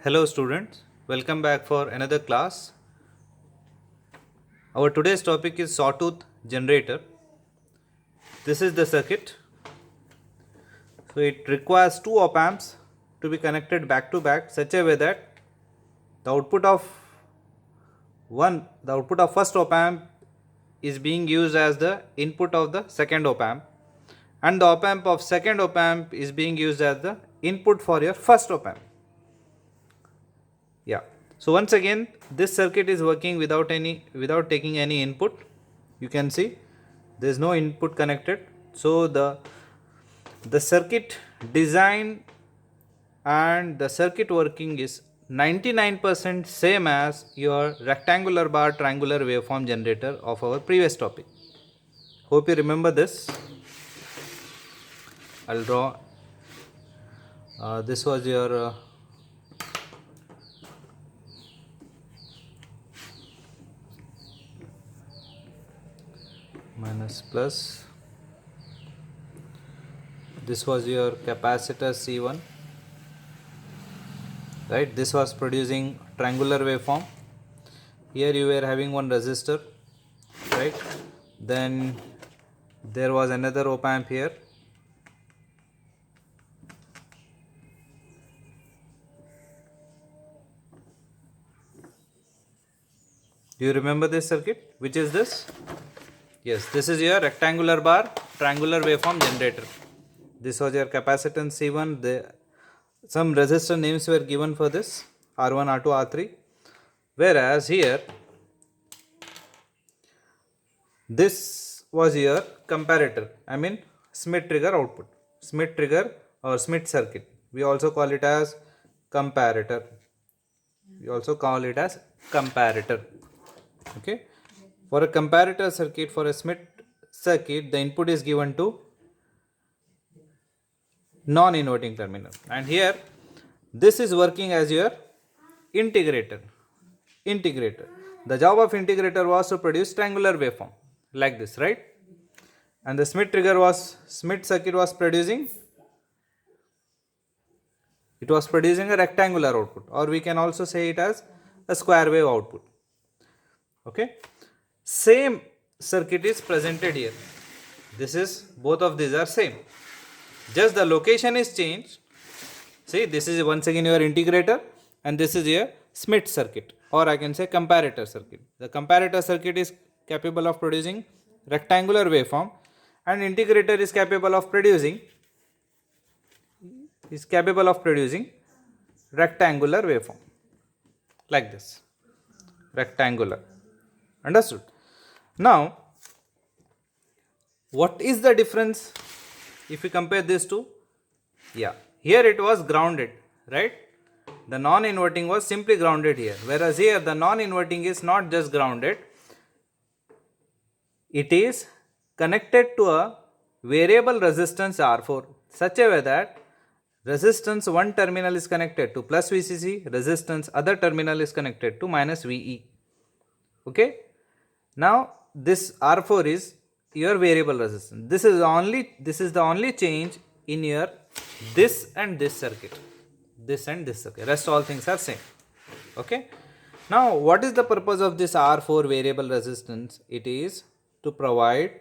Hello students, welcome back for another class. Our today's topic is sawtooth generator. This is the circuit. So it requires two op amps to be connected back to back such a way that the output of first op amp is being used as the input of the second op amp, and the op amp of second op amp is being used as the input for your first op amp. Yeah. So once again, this circuit is working without taking any input. You can see there is no input connected. So the circuit design and the circuit working is 99% same as your rectangular bar triangular waveform generator of our previous topic. Hope you remember this. I'll draw. This was your minus plus. This was your capacitor C1, right? This was producing triangular waveform. Here you were having one resistor, right? Then there was another op amp here. Do you remember this circuit? Which is this? Yes, this is your rectangular bar triangular waveform generator. This was your capacitance C1. Some resistor names were given for this, R1, R2, R3. Whereas here, this was your comparator, I mean Schmitt trigger output, Schmitt trigger or Schmitt circuit. We also call it as comparator. Okay. For a comparator circuit, for a Schmitt circuit, the input is given to non-inverting terminal, and here this is working as your integrator. The job of integrator was to produce triangular waveform like this, right? And the Schmitt circuit was producing a rectangular output, or we can also say it as a square wave output. Okay, same circuit is presented here. Both of these are same, just the location is changed. See, this is once again your integrator, and this is your Schmitt circuit, or I can say comparator circuit. The comparator circuit is capable of producing rectangular waveform, and integrator is capable of producing rectangular waveform like this, rectangular. Understood? Now, what is the difference if we compare these two? Yeah, here it was grounded, right? The non-inverting was simply grounded here, whereas here the non-inverting is not just grounded, it is connected to a variable resistance R4 such a way that resistance one terminal is connected to plus VCC, resistance other terminal is connected to minus VE. Okay. Now this R4 is your variable resistance. This is the only change in your this and this circuit. Rest all things are same. Okay. Now what is the purpose of this R4 variable resistance? It is to provide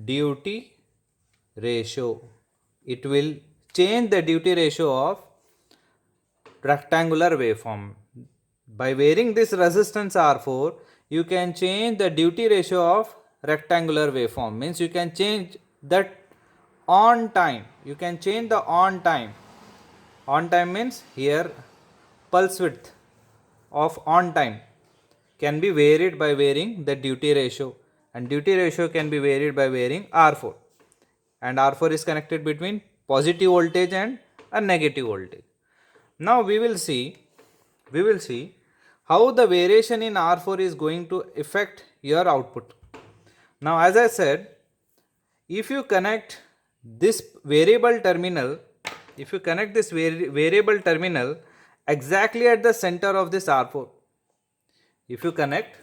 duty ratio. It will change the duty ratio of rectangular waveform. By varying this resistance R4, you can change the duty ratio of rectangular waveform. Means you can change that on time. You can change the on time. On time means here pulse width of on time can be varied by varying the duty ratio, and duty ratio can be varied by varying R4, and R4 is connected between positive voltage and a negative voltage. Now we will see how the variation in R4 is going to affect your output. Now as I said, if you connect this variable terminal exactly at the center of this R4, if you connect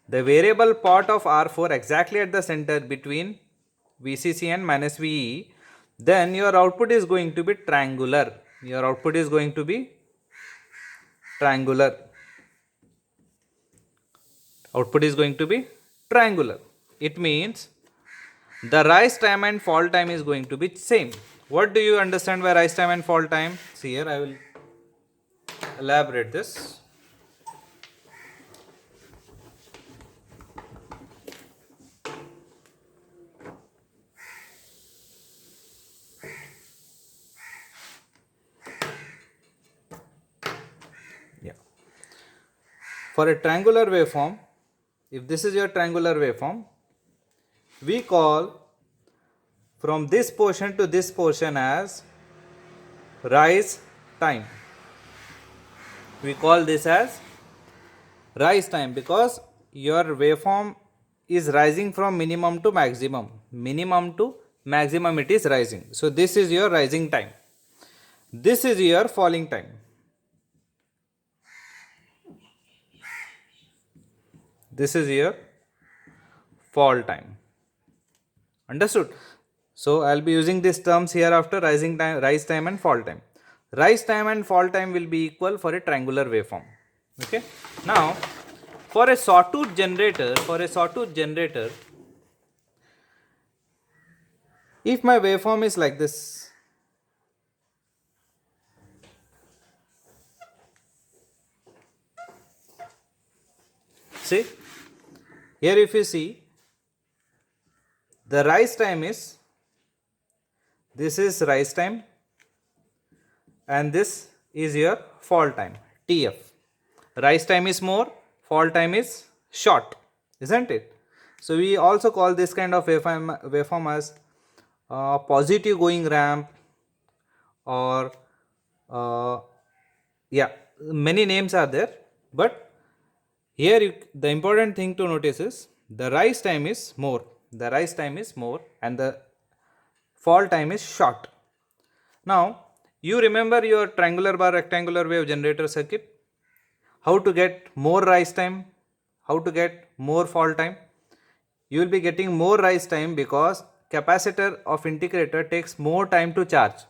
the variable part of R4 exactly at the center between VCC and minus VE, then your output is going to be triangular. Your output is going to be triangular. Output is going to be triangular. It means the rise time and fall time is going to be same. What do you understand by rise time and fall time? See here, I will elaborate this. Yeah. For a triangular waveform, if this is your triangular waveform, we call from this portion to this portion as rise time. We call this as rise time because your waveform is rising from minimum to maximum. Minimum to maximum it is rising. So this is your rising time. This is your falling time. This is your fall time. Understood? So I'll be using these terms here after rising time, rise time and fall time. Rise time and fall time will be equal for a triangular waveform. Okay. Now, for a sawtooth generator, if my waveform is like this, see, here if you see, the rise time is, this is rise time and this is your fall time, TF. Rise time is more, fall time is short, isn't it? So we also call this kind of waveform as positive going ramp, or yeah, many names are there, but here the important thing to notice is the rise time is more, and the fall time is short. Now you remember your triangular bar rectangular wave generator circuit, how to get more rise time, how to get more fall time. You will be getting more rise time because capacitor of integrator takes more time to charge.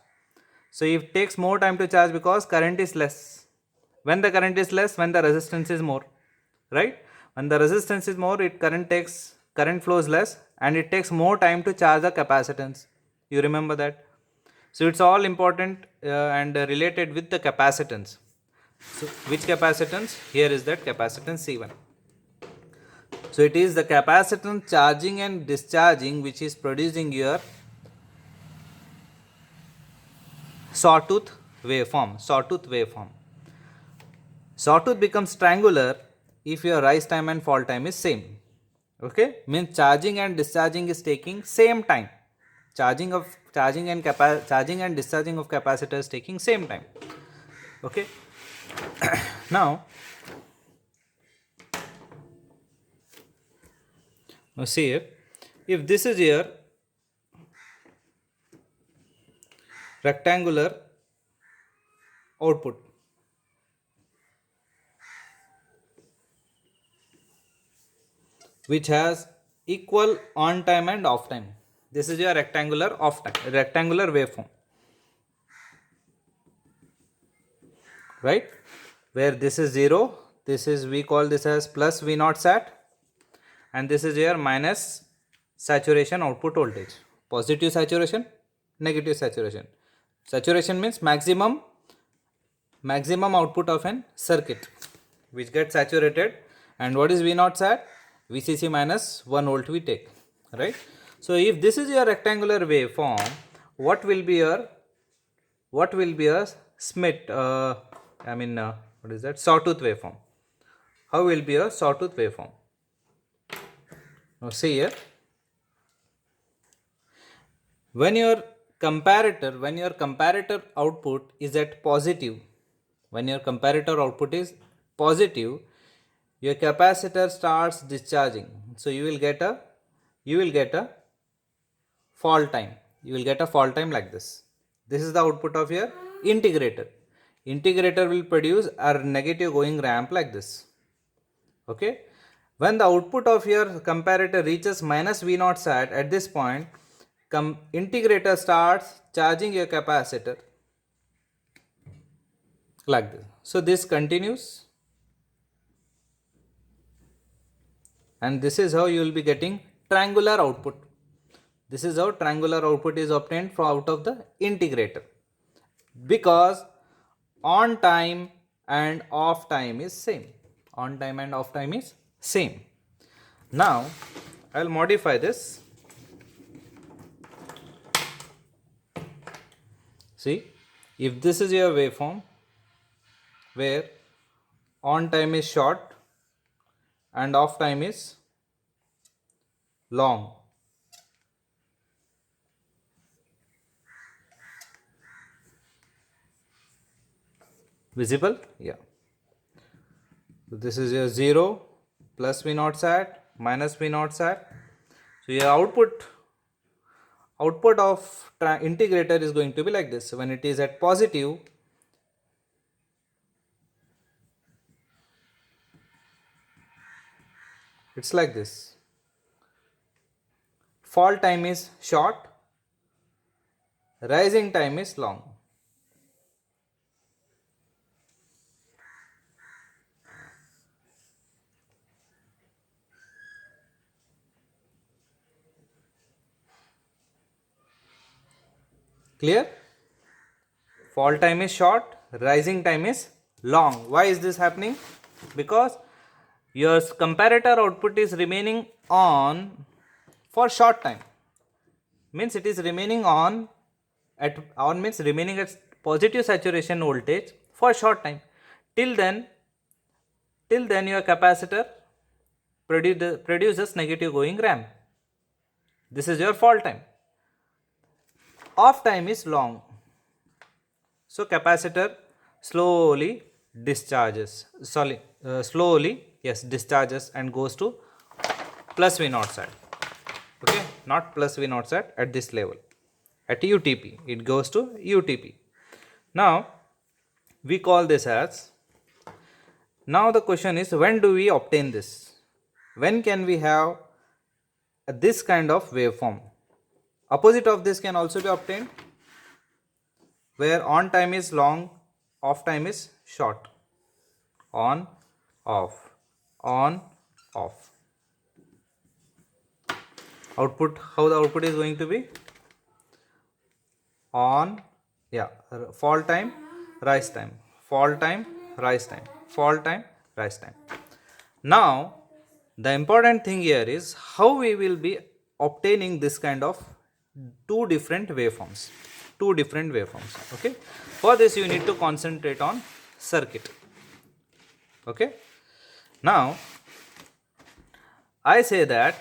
So it takes more time to charge because current is less. When the current is less, when the resistance is more, right? When the resistance is more, current flows less and it takes more time to charge the capacitance. You remember that? So it's all important and related with the capacitance. So which capacitance? Here is that capacitance C1. So it is the capacitance charging and discharging which is producing your sawtooth waveform. Sawtooth becomes triangular if your rise time and fall time is same. Okay, means charging and discharging is taking same time. Charging and discharging of capacitor is taking same time. Okay. Now see here, if this is your rectangular output, which has equal on time and off time. This is your rectangular waveform, right? Where this is 0, we call this as plus V naught sat, and this is your minus saturation output voltage. Positive saturation, negative saturation. Saturation means maximum output of an circuit which gets saturated, and what is V naught sat? VCC minus 1 volt we take, right? So if this is your rectangular waveform, what will be your Smith what is that, sawtooth waveform? How will be a sawtooth waveform? Now see here, when your comparator output is at positive, your capacitor starts discharging. So you will get a fall time. Like this. This is the output of your integrator. Integrator will produce a negative going ramp like this. Okay. When the output of your comparator reaches minus V naught sat, at this point, integrator starts charging your capacitor. like this. So this continues, and this is how you will be getting triangular output. This is how triangular output is obtained from out of the integrator, because on time and off time is same. On time and off time is same. Now I will modify this. See, if this is your waveform where on time is short and off time is long, visible? Yeah. So this is your 0 plus V naught sat minus V naught sat. So your output of integrator is going to be like this. When it is at positive, it's like this. Fall time is short, rising time is long. Clear? Fall time is short, rising time is long. Why is this happening? Because your comparator output is remaining on for short time. Means it is remaining on means remaining at positive saturation voltage for short time. Till then your capacitor produces negative going ramp. This is your fall time. Off time is long. So capacitor slowly discharges. Discharges and goes to plus V naught sat. Okay, not plus V naught sat at this level. At UTP, it goes to UTP. Now we call this as. Now the question is, when do we obtain this? When can we have this kind of waveform? Opposite of this can also be obtained, where on time is long, off time is short. On, off, on, off. Output, how the output is going to be? On, fall time, rise time, fall time, rise time, fall time, rise time. Now the important thing here is how we will be obtaining this kind of two different waveforms. Okay, for this you need to concentrate on circuit. Okay, now I say that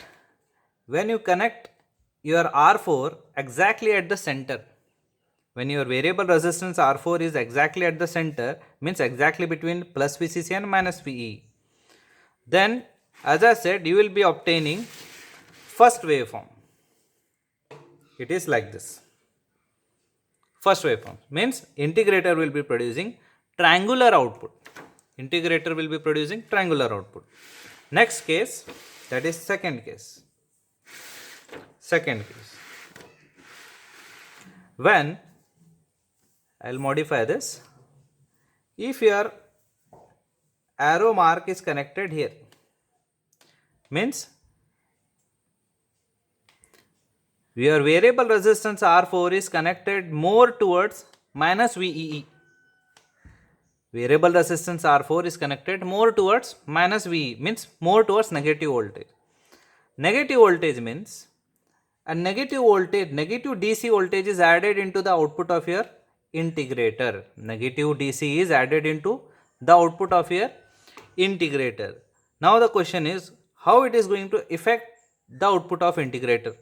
when you connect your R4 exactly at the center, when your variable resistance R4 is exactly at the center, means exactly between plus VCC and minus VE, then as I said, you will be obtaining first waveform. It is like this. First waveform means integrator will be producing triangular output. Next case, that is second case. When I will modify this, if your arrow mark is connected here, means your variable resistance R4 is connected more towards minus VEE. Variable resistance R4 is connected more towards minus VE, means more towards negative voltage. Negative voltage means a negative DC voltage is added into the output of your integrator. Negative DC is added into the output of your integrator. Now the question is, how it is going to affect the output of integrator?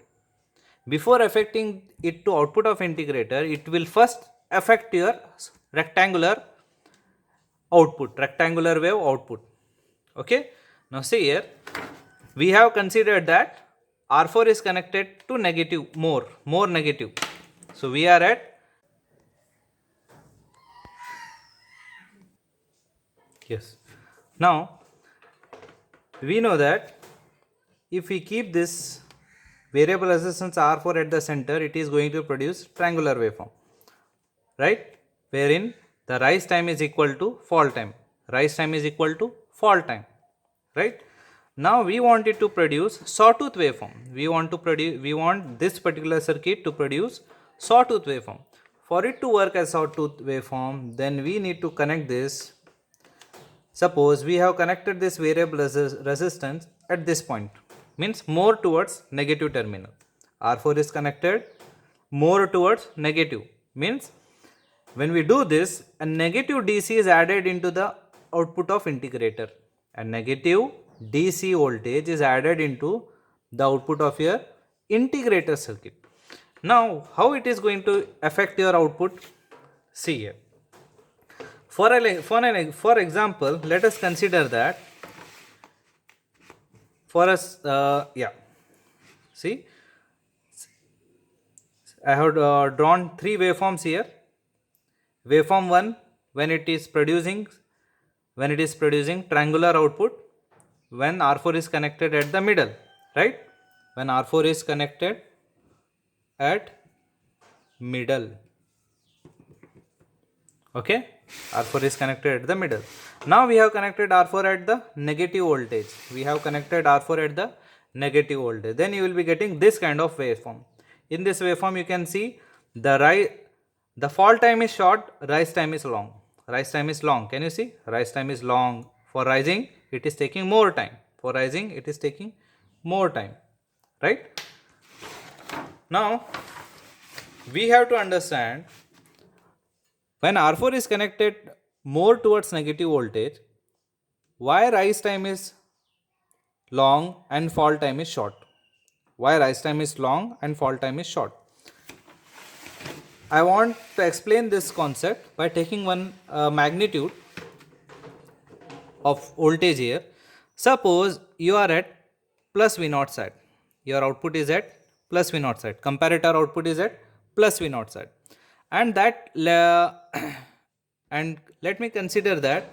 Before affecting it to output of integrator, it will first affect your rectangular wave output. Okay, now see here, we have considered that R4 is connected to negative, more negative. So we are at, yes. Now we know that if we keep this variable resistance R4 at the center, it is going to produce triangular waveform, right? Wherein the rise time is equal to fall time. Rise time is equal to fall time, right? Now we wanted to produce sawtooth waveform. We want this particular circuit to produce sawtooth waveform. For it to work as sawtooth waveform, then we need to connect this. Suppose we have connected this variable resistance at this point, means more towards negative terminal. R4 is connected more towards negative, means when we do this, a negative DC is added into the output of integrator. A negative DC voltage is added into the output of your integrator circuit. Now, how it is going to affect your output? See here. For example, let us consider that for us, see, I have drawn three waveforms here. Waveform 1, when it is producing triangular output, when R4 is connected at the middle, right? When R4 is connected at middle, okay, R4 is connected at the middle. Now we have connected R4 at the negative voltage. Then you will be getting this kind of waveform. In this waveform, you can see the fall time is short, rise time is long. Can you see? Rise time is long. For rising, it is taking more time. Right? Now, we have to understand, when R4 is connected more towards negative voltage, why rise time is long and fall time is short? I want to explain this concept by taking one magnitude of voltage here. Suppose you are at plus V0 side. Your output is at plus V0 side. Comparator output is at plus V0 side. And and let me consider that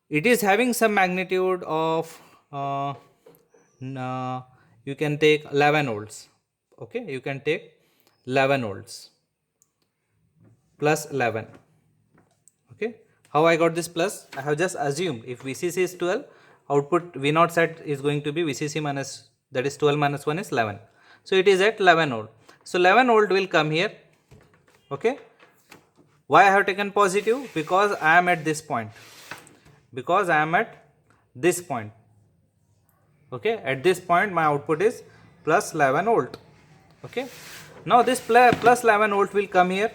it is having some magnitude of you can take 11 volts. Okay, you can take 11 volts plus 11. Okay, how I got this plus? I have just assumed if VCC is 12, output V0 set is going to be VCC minus, that is 12 minus 1 is 11. So it is at 11 volt. So 11 volt will come here. Okay, why I have taken positive? Because I am at this point. Okay, at this point my output is plus 11 volt. Okay, now this plus 11 volt will come here.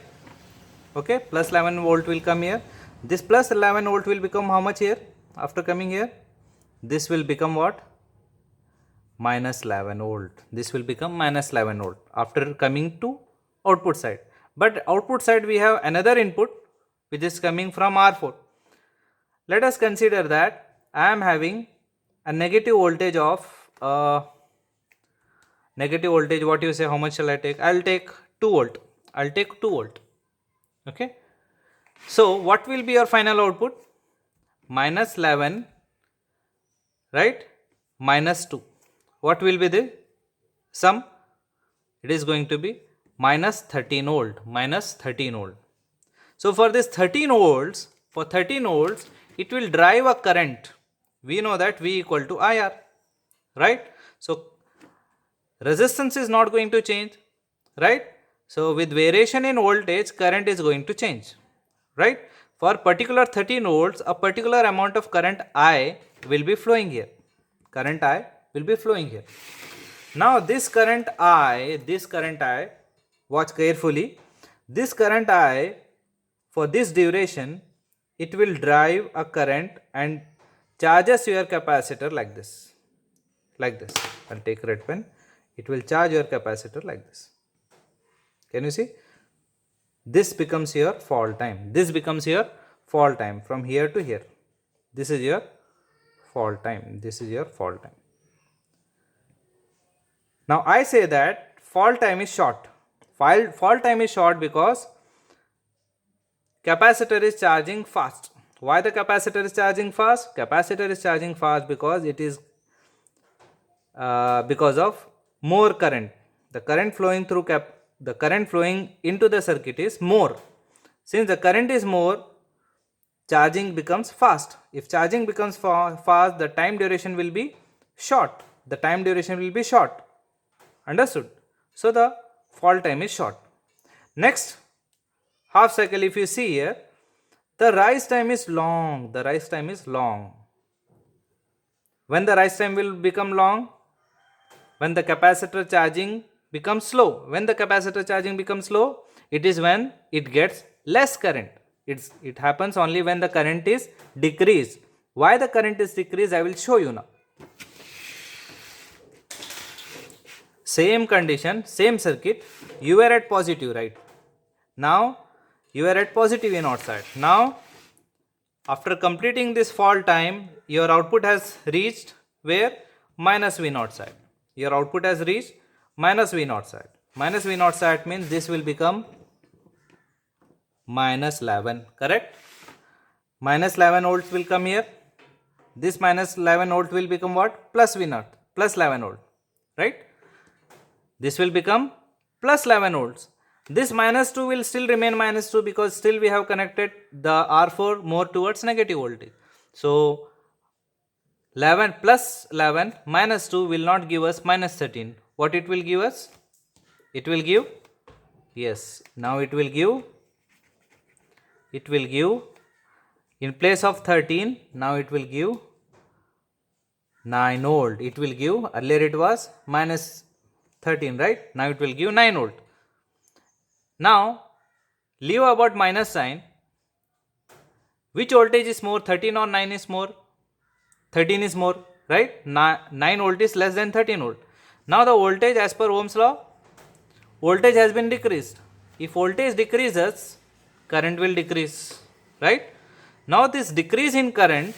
Okay, plus 11 volt will come here. This plus 11 volt will become how much here? After coming here, this will become what? Minus 11 volt. This will become minus 11 volt after coming to output side. But output side we have another input which is coming from R4. Let us consider that I am having a negative voltage of what you say, how much shall I take? I will take 2 volt. Okay. So what will be your final output? Minus 11, right? Minus 2. What will be the sum? It is going to be minus 13 volt. So for this 13 volts, it will drive a current. We know that V equal to IR, right? So resistance is not going to change, right? So with variation in voltage, current is going to change, right? For particular 13 volts, a particular amount of current I will be flowing here. Now this current I, watch carefully, this current I, for this duration, it will drive a current and charges your capacitor like this. I'll take red pen. It will charge your capacitor like this. Can you see? This becomes your fall time. From here to here. This is your fall time. Now I say that fall time is short. Fall time is short because capacitor is charging fast. Why the capacitor is charging fast? Capacitor is charging fast because it is because of more current. The current flowing into the circuit is more. Since the current is more, charging becomes fast. If charging becomes fast, the time duration will be short. The time duration will be short. Understood? So the fall time is short. Next, half cycle, if you see here, the rise time is long. The rise time is long. When the rise time will become long? When the capacitor charging becomes slow. When the capacitor charging becomes slow, it is when it gets less current. It happens only when the current is decreased. Why the current is decreased, I will show you now. Same condition, same circuit, you were at positive, right? Now, you are at positive in outside. Now, after completing this fall time, your output has reached where? Minus V naught side. Your output has reached minus V naught side. Minus V naught side means this will become minus 11, correct? Minus 11 volts will come here. This minus 11 volt will become what? Plus V naught, plus 11 volt, right? This will become plus 11 volts. This minus 2 will still remain minus 2 because still we have connected the R4 more towards negative voltage. So 11 plus 11 minus 2 will not give us minus 13. What it will give us? It will give, yes, now it will give in place of 13, now it will give 9 volt. It will give, earlier it was minus 13, right? Now it will give 9 volt. Now, leave about minus sign. Which voltage is more, 13 or 9 is more? 13 is more, right? 9 volt is less than 13 volt. Now the voltage as per Ohm's law, voltage has been decreased. If voltage decreases, current will decrease, right? Now this decrease in current,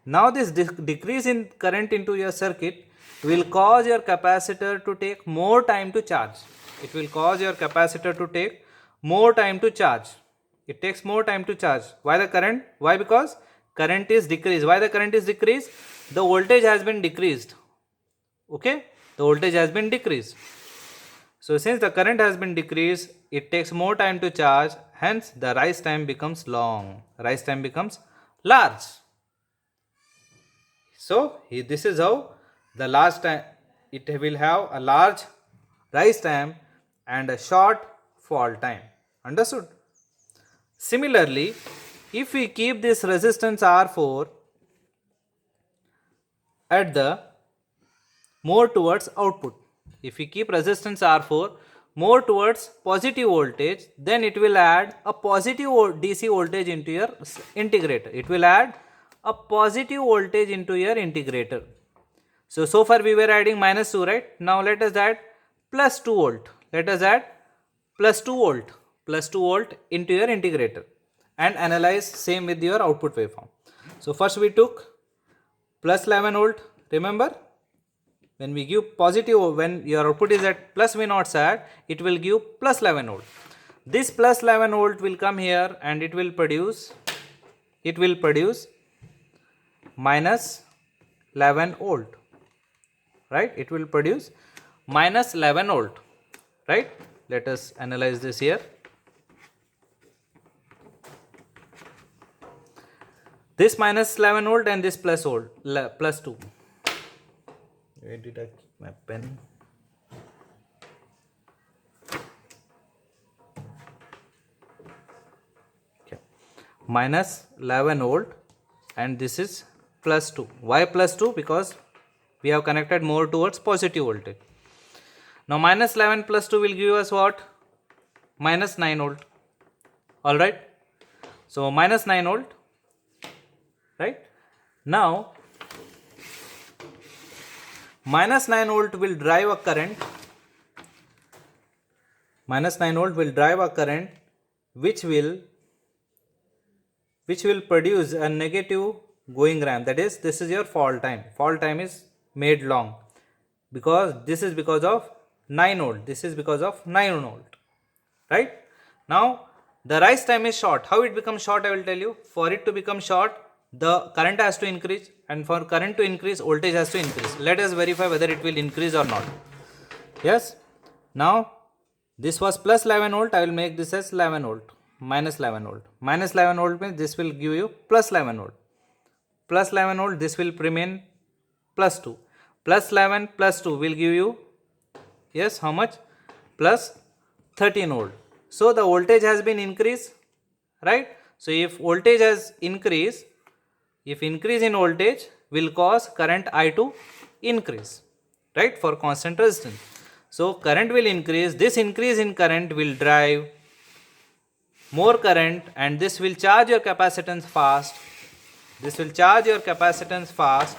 decrease in current into your circuit will cause your capacitor to take more time to charge. It will cause your capacitor to take more time to charge. It takes more time to charge. Why the current? Why? Because current is decreased. Why the current is decreased? The voltage has been decreased. Okay? The voltage has been decreased. So since the current has been decreased, it takes more time to charge. Hence, the rise time becomes long. Rise time becomes large. So this is how the last time it will have a large rise time and a short fall time. Understood? Similarly, if we keep this resistance R4 at the more towards output, if we keep resistance R4 more towards positive voltage, then it will add a positive DC voltage into your integrator. It will add a positive voltage into your integrator. So far we were adding minus 2, right? Now let us add plus 2 volt. Let us add plus 2 volt into your integrator and analyze same with your output waveform. So first we took plus 11 volt. Remember, when we give positive, when your output is at plus V naught side, it will give plus 11 volt. This plus 11 volt will come here and it will produce minus 11 volt, right? It will produce minus 11 volt, right? Let us analyze this here. This minus 11 volt and this plus 2. Where did I keep my pen? Okay. Minus 11 volt and this is plus 2. Why plus 2? Because we have connected more towards positive voltage. Now minus 11 plus 2 will give us what? Minus 9 volt. Alright. So minus 9 volt. Right. Now minus 9 volt will drive a current. Minus 9 volt will drive a current which will produce a negative going ramp. That is, this is your fall time. Fall time is made long because this is because of 9 volt. This is because of 9 volt. Right. Now the rise time is short. How it becomes short, I will tell you. For it to become short, the current has to increase, and for current to increase, voltage has to increase. Let us verify whether it will increase or not. Yes. Now this was plus 11 volt. I will make this as 11 volt. minus 11 volt. Minus 11 volt means this will give you plus 11 volt. Plus 11 volt, this will remain plus 2. Plus 11 plus 2 will give you, yes, how much? Plus 13 volt. So the voltage has been increased, right? So if voltage has increased, if increase in voltage will cause current I to increase, right, for constant resistance. So current will increase, this increase in current will drive more current and this will charge your capacitance fast. This will charge your capacitance fast,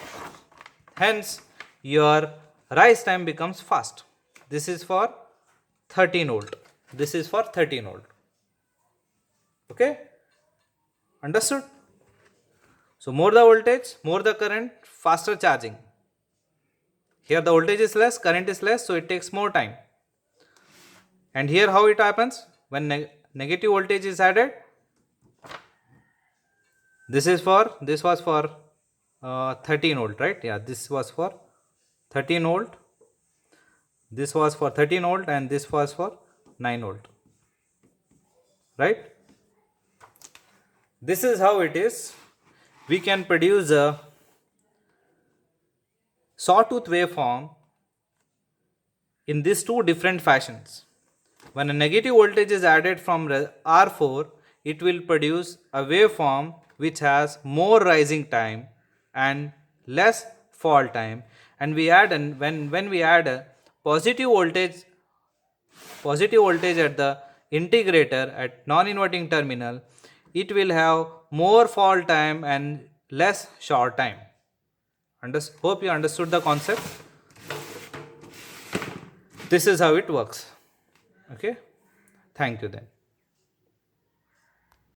hence your rise time becomes fast. This is for 13 volt. This is for 13 volt. Okay? Understood? So more the voltage, more the current, faster charging. Here the voltage is less, current is less, so it takes more time. And here how it happens? When negative voltage is added, this was for 13 volt, right? Yeah, this was for 13 volt. This was for 13 volt and this was for 9 volt, right? This is how it is. We can produce a sawtooth waveform in these two different fashions. When a negative voltage is added from R4, it will produce a waveform which has more rising time and less fall time. And we add when we add a positive voltage at the integrator at non-inverting terminal, it will have more fall time and less short time. Hope you understood the concept. This is how it works. Okay, thank you then.